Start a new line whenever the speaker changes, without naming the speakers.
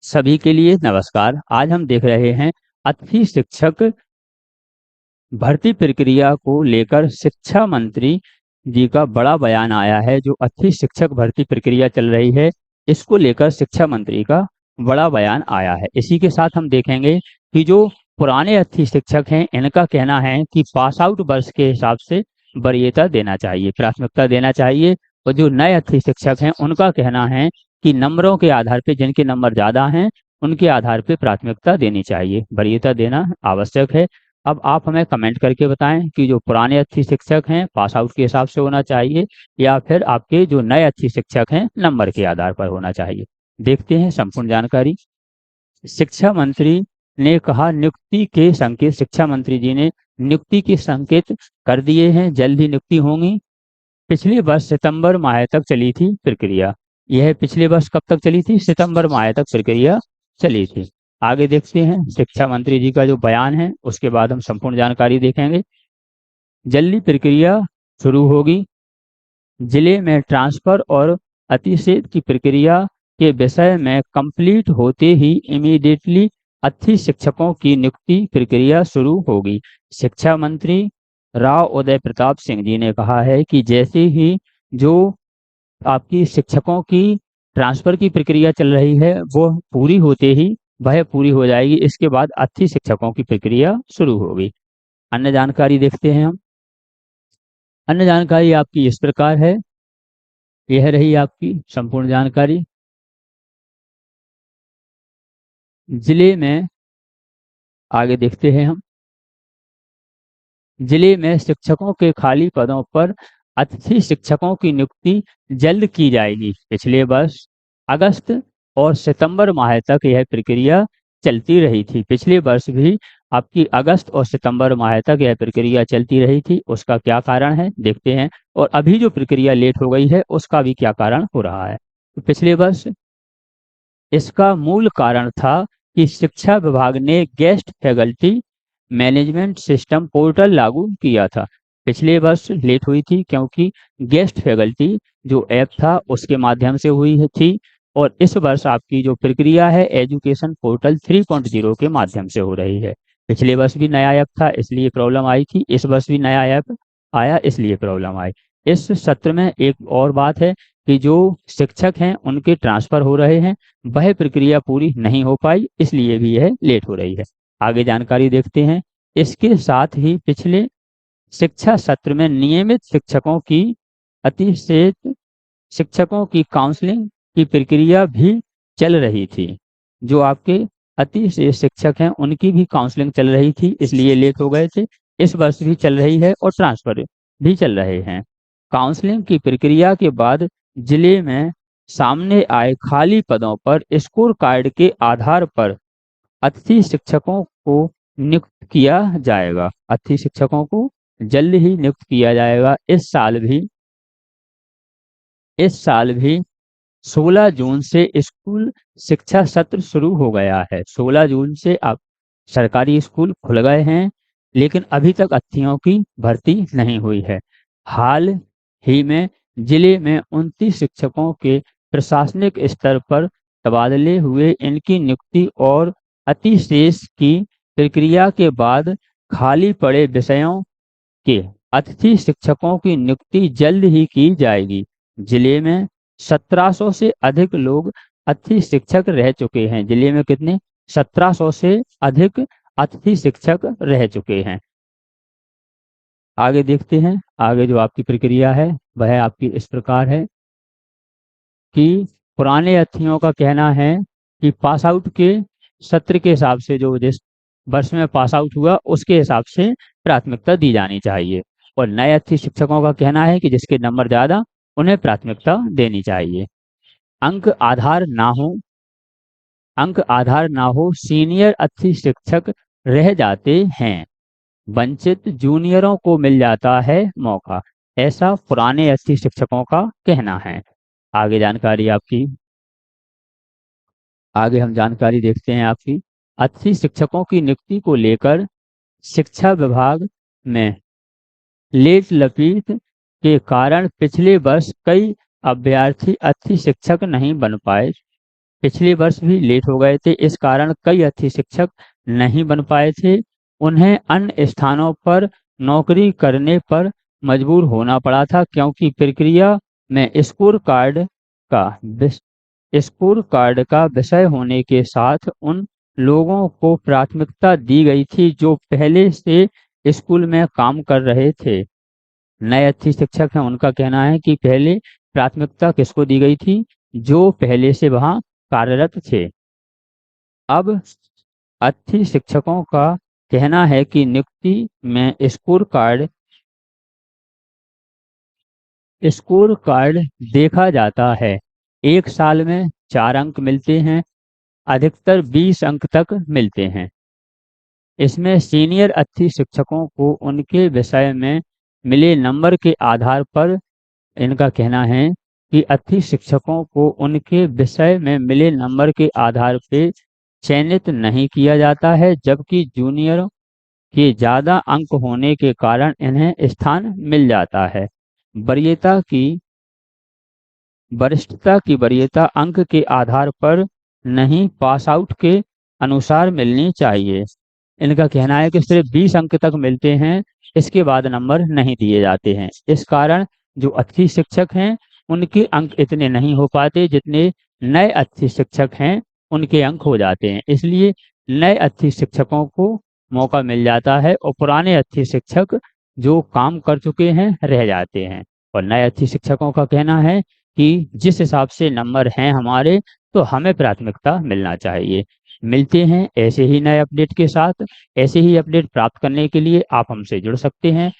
सभी के लिए नमस्कार। आज हम देख रहे हैं अतिथि शिक्षक भर्ती प्रक्रिया को लेकर शिक्षा मंत्री जी का बड़ा बयान आया है। जो अतिथि शिक्षक भर्ती प्रक्रिया चल रही है, इसको लेकर शिक्षा मंत्री का बड़ा बयान आया है। इसी के साथ हम देखेंगे कि जो पुराने अतिथि शिक्षक हैं, इनका कहना है कि पास आउट वर्ष के हिसाब से वरीयता देना चाहिए, प्राथमिकता देना चाहिए। और जो नए अतिथि शिक्षक हैं, उनका कहना है कि नंबरों के आधार पर, जिनके नंबर ज़्यादा हैं उनके आधार पर प्राथमिकता देनी चाहिए, वरीयता देना आवश्यक है। अब आप हमें कमेंट करके बताएं कि जो पुराने अतिथि शिक्षक हैं पास आउट के हिसाब से होना चाहिए या फिर आपके जो नए अतिथि शिक्षक हैं नंबर के आधार पर होना चाहिए। देखते हैं संपूर्ण जानकारी। शिक्षा मंत्री ने कहा नियुक्ति के संकेत, शिक्षा मंत्री जी ने नियुक्ति के संकेत कर दिए हैं, जल्द ही नियुक्ति होंगी। पिछले वर्ष सितंबर माह तक चली थी प्रक्रिया। यह पिछले वर्ष कब तक चली थी? सितंबर माह तक प्रक्रिया चली थी। आगे देखते हैं शिक्षा मंत्री जी का जो बयान है, उसके बाद हम संपूर्ण जानकारी देखेंगे। जल्दी प्रक्रिया शुरू होगी। जिले में ट्रांसफर और अतिशेष की प्रक्रिया के विषय में कंप्लीट होते ही इमीडिएटली अतिथि शिक्षकों की नियुक्ति प्रक्रिया शुरू होगी। शिक्षा मंत्री राव उदय प्रताप सिंह जी ने कहा है कि जैसे ही जो आपकी शिक्षकों की ट्रांसफर की प्रक्रिया चल रही है वो पूरी होते ही वह पूरी हो जाएगी, इसके बाद अतिथि शिक्षकों की प्रक्रिया शुरू होगी। अन्य जानकारी देखते हैं हम। अन्य जानकारी आपकी इस प्रकार है। यह रही आपकी संपूर्ण जानकारी। जिले में आगे देखते हैं हम। जिले में शिक्षकों के खाली पदों पर अतिथि शिक्षकों की नियुक्ति जल्द की जाएगी। पिछले वर्ष अगस्त और सितंबर माह तक यह प्रक्रिया चलती रही थी। पिछले वर्ष भी आपकी अगस्त और सितंबर माह तक यह प्रक्रिया चलती रही थी। उसका क्या कारण है देखते हैं, और अभी जो प्रक्रिया लेट हो गई है उसका भी क्या कारण हो रहा है। तो पिछले वर्ष इसका मूल कारण था कि शिक्षा विभाग ने guest faculty management system portal लागू किया था। पिछले वर्ष लेट हुई थी क्योंकि गेस्ट फैकल्टी जो ऐप था उसके माध्यम से हुई थी, और इस वर्ष आपकी जो प्रक्रिया है एजुकेशन पोर्टल 3.0 के माध्यम से हो रही है। पिछले वर्ष भी नया ऐप था इसलिए प्रॉब्लम आई थी, इस वर्ष भी नया ऐप आया इसलिए प्रॉब्लम आई। इस सत्र में एक और बात है कि जो शिक्षक हैं उनके ट्रांसफर हो रहे हैं, वह प्रक्रिया पूरी नहीं हो पाई, इसलिए भी यह लेट हो रही है। आगे जानकारी देखते हैं। इसके साथ ही पिछले शिक्षा सत्र में नियमित शिक्षकों की अतिशेष शिक्षकों की काउंसलिंग की प्रक्रिया भी चल रही थी। जो आपके अतिशेष शिक्षक हैं उनकी भी काउंसलिंग चल रही थी, इसलिए लेट हो गए थे। इस वर्ष भी चल रही है और ट्रांसफर भी चल रहे हैं। काउंसलिंग की प्रक्रिया के बाद जिले में सामने आए खाली पदों पर स्कोर कार्ड के आधार पर अतिथि शिक्षकों को नियुक्त किया जाएगा। अतिथि शिक्षकों को जल्द ही नियुक्त किया जाएगा। इस साल भी 16 जून से स्कूल शिक्षा सत्र शुरू हो गया है। 16 जून से अब सरकारी स्कूल खुल गए हैं, लेकिन अभी तक अतिथियों की भर्ती नहीं हुई है। हाल ही में जिले में 29 शिक्षकों के प्रशासनिक स्तर पर तबादले हुए। इनकी नियुक्ति और अतिशेष की प्रक्रिया के बाद खाली पड़े विषयों के अतिथि शिक्षकों की नियुक्ति जल्द ही की जाएगी। जिले में 1700 से अधिक लोग अतिथि शिक्षक रह चुके हैं। जिले में कितने? 1700 से अधिक अतिथि शिक्षक रह चुके हैं। आगे देखते हैं। आगे जो आपकी प्रक्रिया है वह आपकी इस प्रकार है कि पुराने अतिथियों का कहना है कि पास आउट के सत्र के हिसाब से, जो जिस वर्ष में पास आउट हुआ उसके हिसाब से प्राथमिकता दी जानी चाहिए। और नए अतिथि शिक्षकों का कहना है कि जिसके नंबर ज़्यादा उन्हें प्राथमिकता देनी चाहिए। अंक आधार ना हो सीनियर अतिथि शिक्षक रह जाते हैं, वंचित जूनियरों को मिल जाता है मौका, ऐसा पुराने अतिथि शिक्षकों का कहना है। आगे हम जानकारी देखते हैं आपकी। अतिथि शिक्षकों की नियुक्ति को लेकर शिक्षा विभाग में लेट लपीट के कारण पिछले वर्ष कई अभ्यर्थी अतिथि शिक्षक नहीं बन पाए। पिछले वर्ष भी लेट हो गए थे। इस कारण कई अच्छे शिक्षक नहीं बन पाए थे। उन्हें अन्य स्थानों पर नौकरी करने पर मजबूर होना पड़ा था, क्योंकि प्रक्रिया में स्कोर कार्ड का विषय होने के साथ उन लोगों को प्राथमिकता दी गई थी जो पहले से स्कूल में काम कर रहे थे। नए अच्छे शिक्षक हैं, उनका कहना है कि पहले प्राथमिकता किसको दी गई थी? जो पहले से वहां कार्यरत थे। अब अच्छे शिक्षकों का कहना है कि नियुक्ति में स्कोर कार्ड देखा जाता है। एक साल में 4 अंक मिलते हैं, अधिकतर 20 अंक तक मिलते हैं। इसमें सीनियर अच्छे शिक्षकों को उनके विषय में मिले नंबर के आधार पर, इनका कहना है कि अच्छे शिक्षकों को उनके विषय में मिले नंबर के आधार पर चयनित नहीं किया जाता है, जबकि जूनियर के ज़्यादा अंक होने के कारण इन्हें स्थान मिल जाता है। वरिष्ठता की वरीयता अंक के आधार पर नहीं, पास आउट के अनुसार मिलनी चाहिए। इनका कहना है कि सिर्फ 20 अंक तक मिलते हैं, इसके बाद नंबर नहीं दिए जाते हैं। इस कारण जो अच्छे शिक्षक हैं उनके अंक इतने नहीं हो पाते जितने नए अच्छे शिक्षक हैं उनके अंक हो जाते हैं। इसलिए नए अच्छे शिक्षकों को मौका मिल जाता है और पुराने अच्छे शिक्षक जो काम कर चुके हैं रह जाते हैं। और नए अच्छे शिक्षकों का कहना है कि जिस हिसाब से नंबर हैं हमारे, तो हमें प्राथमिकता मिलना चाहिए। मिलते हैं ऐसे ही नए अपडेट के साथ। ऐसे ही अपडेट प्राप्त करने के लिए आप हमसे जुड़ सकते हैं।